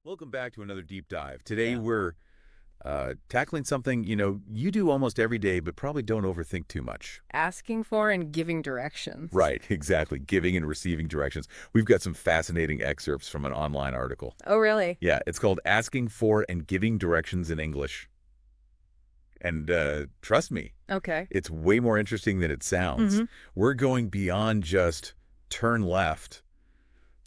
Welcome back to another deep dive. Today Yeah. we're tackling something, you do almost every day, but probably don't overthink too much. Asking for and giving directions. Right, exactly. Giving and receiving directions. We've got some fascinating excerpts from an online article. Oh, really? Yeah, it's called Asking for and Giving Directions in English. And trust me, Okay. it's way more interesting than it sounds. Mm-hmm. We're going beyond just turn left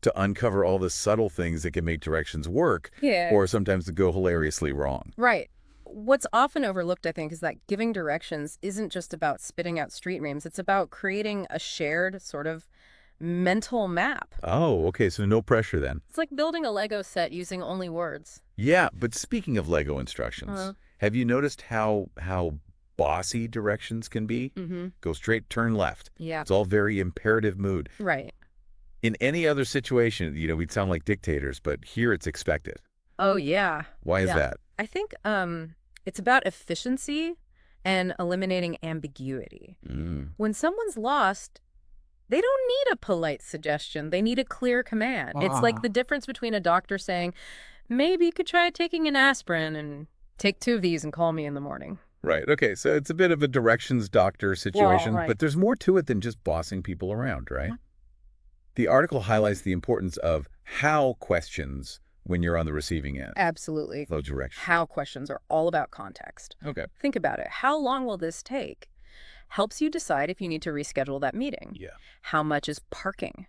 to uncover all the subtle things that can make directions work, Yeah. or sometimes to go hilariously wrong. Right. What's often overlooked, I think, is that giving directions isn't just about spitting out street names. It's about creating a shared sort of mental map. Oh, okay, so no pressure then. It's like building a Lego set using only words. Yeah, but speaking of Lego instructions, Uh, have you noticed how bossy directions can be? mm-hmm. Go straight, turn left. Yeah. It's all very imperative mood. Right. In any other situation, we'd sound like dictators, but here it's expected. Oh, yeah. Why is Yeah. that? I think it's about efficiency and eliminating ambiguity. When someone's lost, they don't need a polite suggestion. They need a clear command. It's like the difference between a doctor saying, maybe you could try taking an aspirin and take 2 of these and call me in the morning. Right, okay, so it's a bit of a directions doctor situation, right. but there's more to it than just bossing people around, right? The article highlights the importance of how questions when you're on the receiving end. Absolutely. Flow direction. How questions are all about context. Okay. Think about it. How long will this take? Helps you decide if you need to reschedule that meeting. Yeah. How much is parking?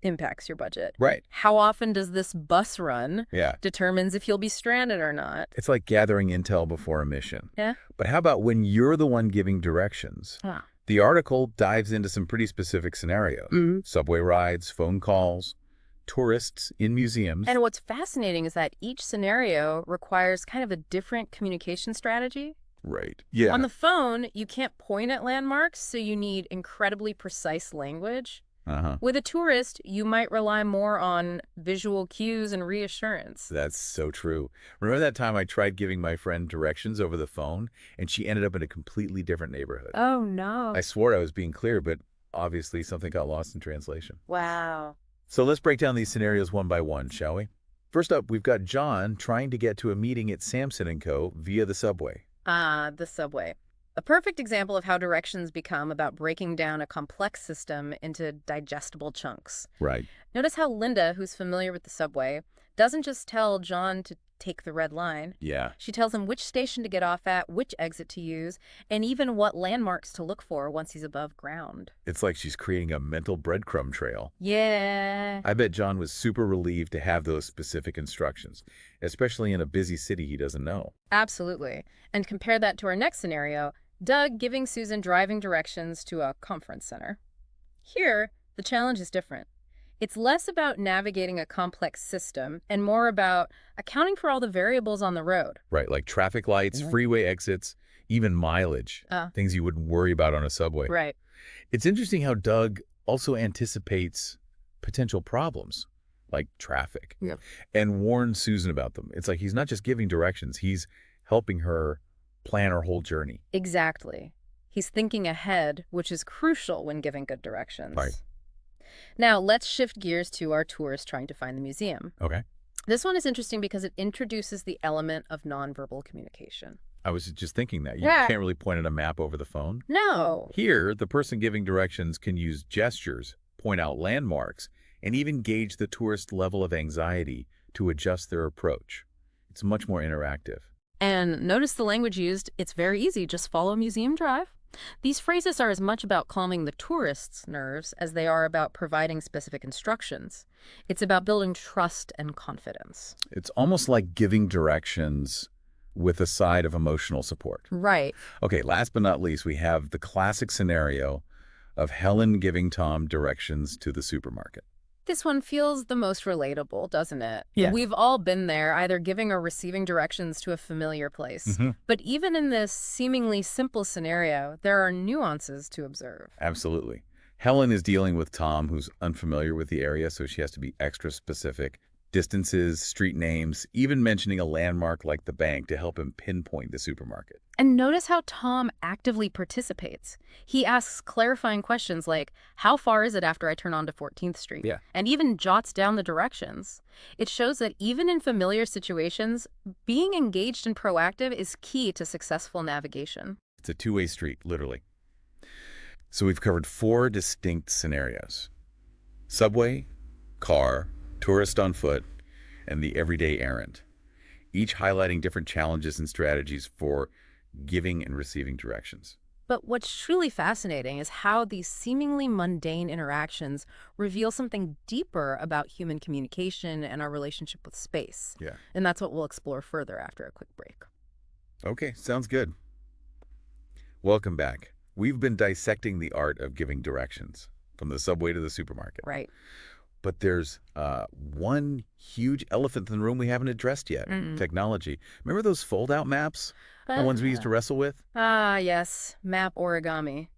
Impacts your budget. Right. How often does this bus run? Yeah. Determines if you'll be stranded or not. It's like gathering intel before a mission. Yeah. But how about when you're the one giving directions? Huh. The article dives into some pretty specific scenarios. Mm-hmm. Subway rides, phone calls, tourists in museums. And what's fascinating is that each scenario requires kind of a different communication strategy. Right. Yeah. On the phone, you can't point at landmarks, so you need incredibly precise language. Uh-huh. With a tourist, you might rely more on visual cues and reassurance. That's so true. Remember that time I tried giving my friend directions over the phone, and she ended up in a completely different neighborhood? Oh, no. I swore I was being clear, but obviously something got lost in translation. Wow. So let's break down these scenarios one by one, shall we? First up, we've got John trying to get to a meeting at Samson & Co. via the subway. The subway. A perfect example of how directions become about breaking down a complex system into digestible chunks. Right. Notice how Linda, who's familiar with the subway, doesn't just tell John to take the red line. Yeah. She tells him which station to get off at, which exit to use, and even what landmarks to look for once he's above ground. It's like she's creating a mental breadcrumb trail. Yeah. I bet John was super relieved to have those specific instructions, especially in a busy city he doesn't know. Absolutely. And compare that to our next scenario, Doug giving Susan driving directions to a conference center. Here, the challenge is different. It's less about navigating a complex system and more about accounting for all the variables on the road. Right, like traffic lights, freeway exits, even mileage, things you wouldn't worry about on a subway. Right. It's interesting how Doug also anticipates potential problems, like traffic, and warns Susan about them. It's like he's not just giving directions, he's helping her plan her whole journey. Exactly. He's thinking ahead, which is crucial when giving good directions. Right. Now, let's shift gears to our tourist trying to find the museum. Okay. This one is interesting because it introduces the element of nonverbal communication. I was just thinking that. You Yeah. can't really point at a map over the phone. No. Here, the person giving directions can use gestures, point out landmarks, and even gauge the tourist's level of anxiety to adjust their approach. It's much more interactive. And notice the language used. It's very easy. Just follow Museum Drive. These phrases are as much about calming the tourist's nerves as they are about providing specific instructions. It's about building trust and confidence. It's almost like giving directions with a side of emotional support. Right. Okay, last but not least, we have the classic scenario of Helen giving Tom directions to the supermarket. This one feels the most relatable, doesn't it? Yeah. We've all been there, either giving or receiving directions to a familiar place. But even in this seemingly simple scenario, there are nuances to observe. Absolutely. Helen is dealing with Tom, who's unfamiliar with the area, so she has to be extra specific, Distances, street names, even mentioning a landmark like the bank to help him pinpoint the supermarket. And notice how Tom actively participates. He asks clarifying questions like, how far is it after I turn onto 14th Street? Yeah. And even jots down the directions. It shows that even in familiar situations, being engaged and proactive is key to successful navigation. It's a two-way street, literally. So we've covered 4 distinct scenarios: subway, car, tourist on foot, and the everyday errand, each highlighting different challenges and strategies for giving and receiving directions. But what's truly fascinating is how these seemingly mundane interactions reveal something deeper about human communication and our relationship with space. Yeah. And that's what we'll explore further after a quick break. Okay, sounds good. Welcome back. We've been dissecting the art of giving directions, from the subway to the supermarket. Right. But there's one huge elephant in the room we haven't addressed yet: technology. Remember those fold-out maps? The ones we used to wrestle with? Ah, yes. Map origami.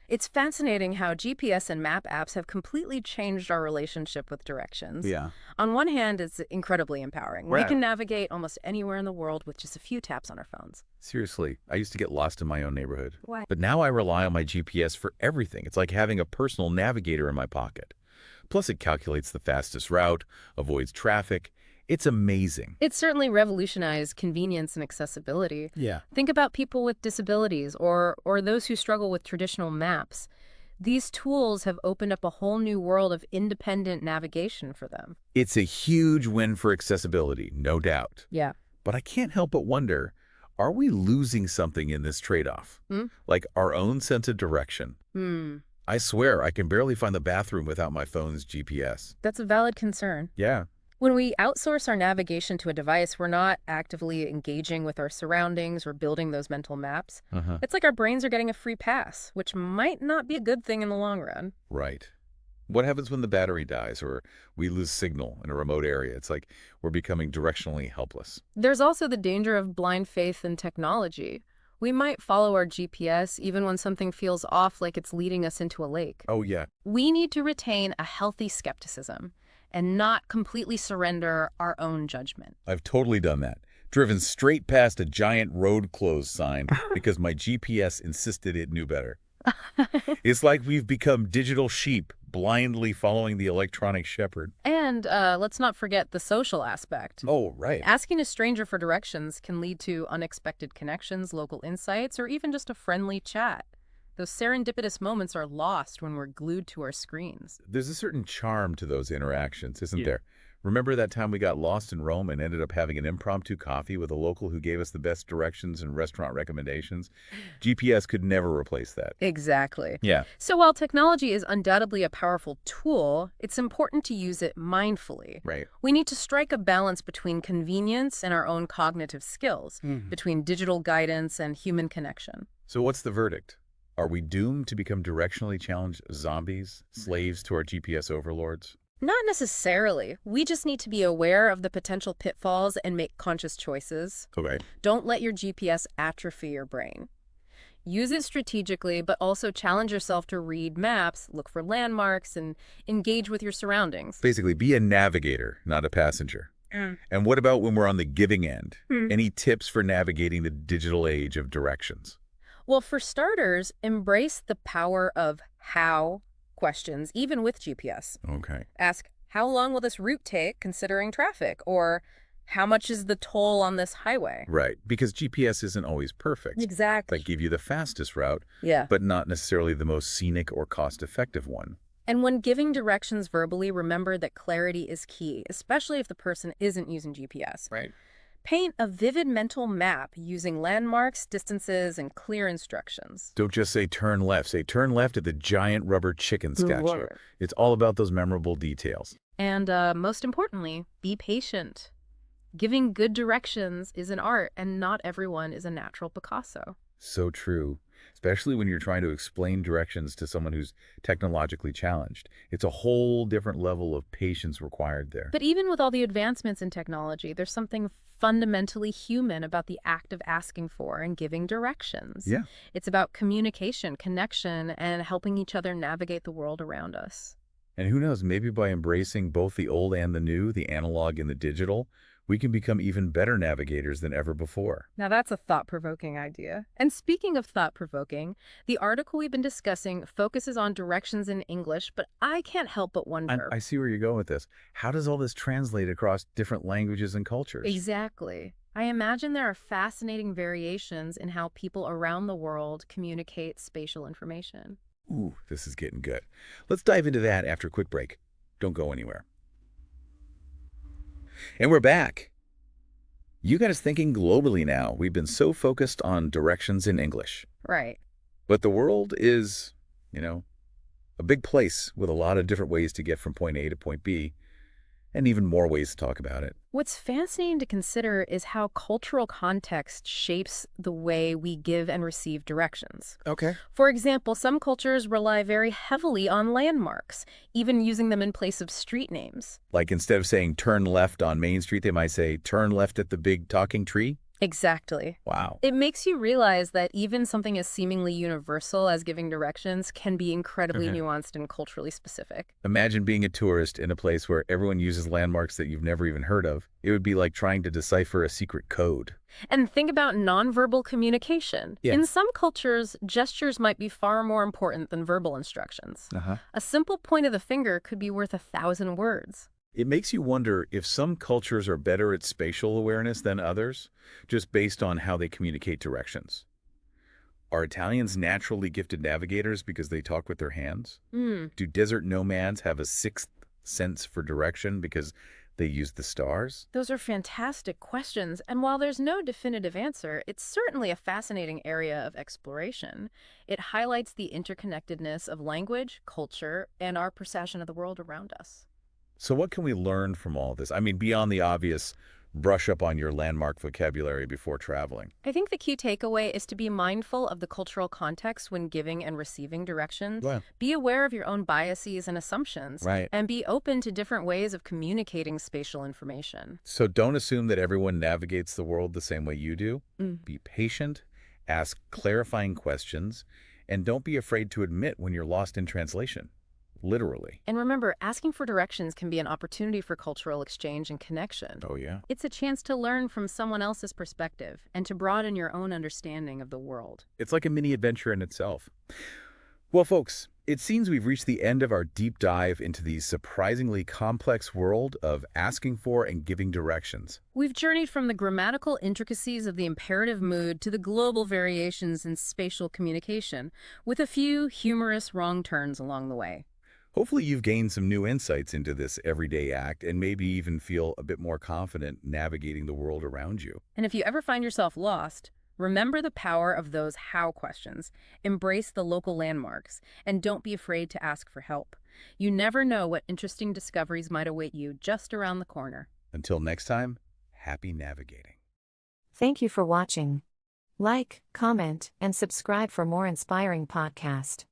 It's fascinating how GPS and map apps have completely changed our relationship with directions. Yeah. On one hand, it's incredibly empowering. Right. We can navigate almost anywhere in the world with just a few taps on our phones. Seriously, I used to get lost in my own neighborhood. Why? But now I rely on my GPS for everything. It's like having a personal navigator in my pocket. Plus, it calculates the fastest route, avoids traffic. It's amazing. It's certainly revolutionized convenience and accessibility. Yeah. Think about people with disabilities or those who struggle with traditional maps. These tools have opened up a whole new world of independent navigation for them. It's a huge win for accessibility, no doubt. Yeah. But I can't help but wonder, are we losing something in this trade-off? Like our own sense of direction? I swear, I can barely find the bathroom without my phone's GPS. That's a valid concern. Yeah. When we outsource our navigation to a device, we're not actively engaging with our surroundings or building those mental maps. It's like our brains are getting a free pass, which might not be a good thing in the long run. Right. What happens when the battery dies or we lose signal in a remote area? It's like we're becoming directionally helpless. There's also the danger of blind faith in technology. We might follow our GPS even when something feels off, like it's leading us into a lake. Oh, yeah. We need to retain a healthy skepticism and not completely surrender our own judgment. I've totally done that. Driven straight past a giant road closed sign because my GPS insisted it knew better. It's like we've become digital sheep, blindly following the electronic shepherd. And let's not forget the social aspect. Oh, right. Asking a stranger for directions can lead to unexpected connections, local insights, or even just a friendly chat. Those serendipitous moments are lost when we're glued to our screens. There's a certain charm to those interactions, isn't there? Remember that time we got lost in Rome and ended up having an impromptu coffee with a local who gave us the best directions and restaurant recommendations? GPS could never replace that. Exactly. Yeah. So while technology is undoubtedly a powerful tool, it's important to use it mindfully. Right. We need to strike a balance between convenience and our own cognitive skills, between digital guidance and human connection. So what's the verdict? Are we doomed to become directionally challenged zombies, slaves to our GPS overlords? Not necessarily. We just need to be aware of the potential pitfalls and make conscious choices. Okay. Don't let your GPS atrophy your brain. Use it strategically, but also challenge yourself to read maps, look for landmarks, and engage with your surroundings. Basically, be a navigator, not a passenger. And what about when we're on the giving end? Any tips for navigating the digital age of directions? Well, for starters, embrace the power of how questions, even with GPS. Okay. Ask, how long will this route take considering traffic? Or how much is the toll on this highway? Right, because GPS isn't always perfect. Exactly. They give you the fastest route, Yeah. but not necessarily the most scenic or cost-effective one. And when giving directions verbally, remember that clarity is key, especially if the person isn't using GPS. Right. Paint a vivid mental map using landmarks, distances, and clear instructions. Don't just say turn left. Say turn left at the giant rubber chicken statue. It's all about those memorable details. And most importantly, be patient. Giving good directions is an art, and not everyone is a natural Picasso. So true, especially when you're trying to explain directions to someone who's technologically challenged. It's a whole different level of patience required there. But even with all the advancements in technology, there's something fundamentally human about the act of asking for and giving directions. Yeah. It's about communication, connection, and helping each other navigate the world around us. And who knows, maybe by embracing both the old and the new, the analog and the digital, we can become even better navigators than ever before. Now that's a thought-provoking idea. And speaking of thought-provoking, the article we've been discussing focuses on directions in English, but I can't help but wonder. I see where you're going with this. How does all this translate across different languages and cultures? Exactly. I imagine there are fascinating variations in how people around the world communicate spatial information. Ooh, this is getting good. Let's dive into that after a quick break. Don't go anywhere. And we're back. You got us thinking globally now. We've been so focused on directions in English. Right. But the world is, a big place with a lot of different ways to get from point A to point B, and even more ways to talk about it. What's fascinating to consider is how cultural context shapes the way we give and receive directions. Okay. For example, some cultures rely very heavily on landmarks, even using them in place of street names. Like instead of saying turn left on Main Street, they might say turn left at the big talking tree? Exactly. Wow. It makes you realize that even something as seemingly universal as giving directions can be incredibly nuanced and culturally specific. Imagine being a tourist in a place where everyone uses landmarks that you've never even heard of. It would be like trying to decipher a secret code. And think about nonverbal communication. Yeah. In some cultures, gestures might be far more important than verbal instructions. A simple point of the finger could be worth 1,000 words. It makes you wonder if some cultures are better at spatial awareness than others, just based on how they communicate directions. Are Italians naturally gifted navigators because they talk with their hands? Do desert nomads have a sixth sense for direction because they use the stars? Those are fantastic questions, and while there's no definitive answer, it's certainly a fascinating area of exploration. It highlights the interconnectedness of language, culture, and our perception of the world around us. So what can we learn from all this? I mean, beyond the obvious, brush up on your landmark vocabulary before traveling. I think the key takeaway is to be mindful of the cultural context when giving and receiving directions. Wow. Be aware of your own biases and assumptions. Right. And be open to different ways of communicating spatial information. So don't assume that everyone navigates the world the same way you do. Be patient, ask clarifying questions, and don't be afraid to admit when you're lost in translation. Literally. And remember, asking for directions can be an opportunity for cultural exchange and connection. Oh, yeah. It's a chance to learn from someone else's perspective and to broaden your own understanding of the world. It's like a mini adventure in itself. Well, folks, it seems we've reached the end of our deep dive into the surprisingly complex world of asking for and giving directions. We've journeyed from the grammatical intricacies of the imperative mood to the global variations in spatial communication, with a few humorous wrong turns along the way. Hopefully you've gained some new insights into this everyday act and maybe even feel a bit more confident navigating the world around you. And if you ever find yourself lost, remember the power of those how questions. Embrace the local landmarks, and don't be afraid to ask for help. You never know what interesting discoveries might await you just around the corner. Until next time, happy navigating. Thank you for watching. Like, comment, and subscribe for more inspiring podcasts.